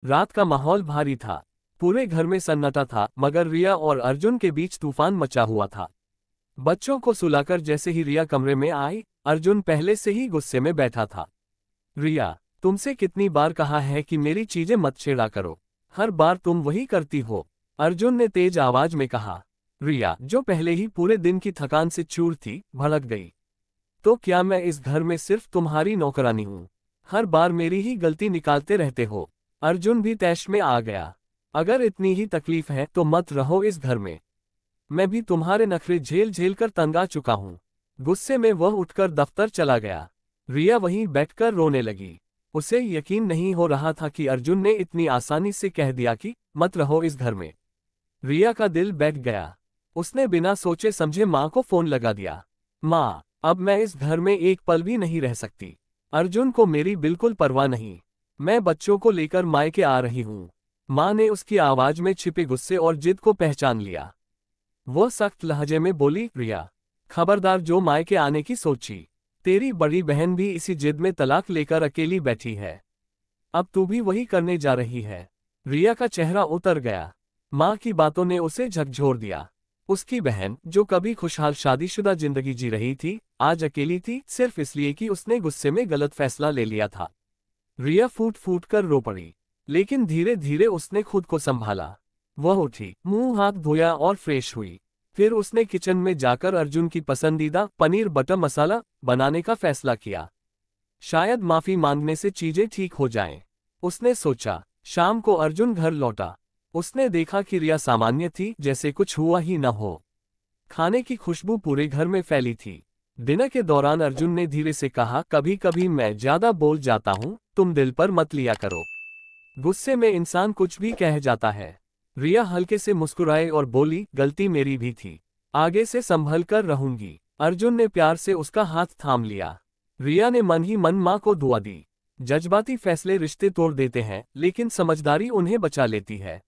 रात का माहौल भारी था। पूरे घर में सन्नाटा था, मगर रिया और अर्जुन के बीच तूफान मचा हुआ था। बच्चों को सुलाकर जैसे ही रिया कमरे में आई, अर्जुन पहले से ही गुस्से में बैठा था। रिया, तुमसे कितनी बार कहा है कि मेरी चीजें मत छेड़ा करो, हर बार तुम वही करती हो, अर्जुन ने तेज आवाज में कहा। रिया, जो पहले ही पूरे दिन की थकान से चूर थी, भड़क गई। तो क्या मैं इस घर में सिर्फ तुम्हारी नौकरानी हूँ? हर बार मेरी ही गलती निकालते रहते हो। अर्जुन भी तैश में आ गया। अगर इतनी ही तकलीफ है तो मत रहो इस घर में। मैं भी तुम्हारे नखरे झेल झेल कर तंग आ चुका हूँ। गुस्से में वह उठकर दफ्तर चला गया। रिया वहीं बैठकर रोने लगी। उसे यकीन नहीं हो रहा था कि अर्जुन ने इतनी आसानी से कह दिया कि मत रहो इस घर में। रिया का दिल बैठ गया। उसने बिना सोचे समझे माँ को फोन लगा दिया। माँ, अब मैं इस घर में एक पल भी नहीं रह सकती। अर्जुन को मेरी बिल्कुल परवाह नहीं। मैं बच्चों को लेकर मायके आ रही हूँ। माँ ने उसकी आवाज में छिपे गुस्से और जिद को पहचान लिया। वो सख्त लहजे में बोली, रिया, खबरदार जो मायके आने की सोची। तेरी बड़ी बहन भी इसी जिद में तलाक लेकर अकेली बैठी है। अब तू भी वही करने जा रही है। रिया का चेहरा उतर गया। माँ की बातों ने उसे झकझोर दिया। उसकी बहन, जो कभी खुशहाल शादीशुदा जिंदगी जी रही थी, आज अकेली थी सिर्फ इसलिए कि उसने गुस्से में गलत फैसला ले लिया था। रिया फूट फूट कर रो पड़ी, लेकिन धीरे धीरे उसने खुद को संभाला। वह उठी, मुंह हाथ धोया और फ्रेश हुई। फिर उसने किचन में जाकर अर्जुन की पसंदीदा पनीर बटर मसाला बनाने का फैसला किया। शायद माफी मांगने से चीजें ठीक हो जाएं। उसने सोचा। शाम को अर्जुन घर लौटा। उसने देखा कि रिया सामान्य थी, जैसे कुछ हुआ ही न हो। खाने की खुशबू पूरे घर में फैली थी। डिनर के दौरान अर्जुन ने धीरे से कहा, कभी कभी मैं ज्यादा बोल जाता हूँ, तुम दिल पर मत लिया करो। गुस्से में इंसान कुछ भी कह जाता है। रिया हल्के से मुस्कुराए और बोली, गलती मेरी भी थी, आगे से संभल कर रहूंगी। अर्जुन ने प्यार से उसका हाथ थाम लिया। रिया ने मन ही मन मां को दुआ दी। जज्बाती फैसले रिश्ते तोड़ देते हैं, लेकिन समझदारी उन्हें बचा लेती है।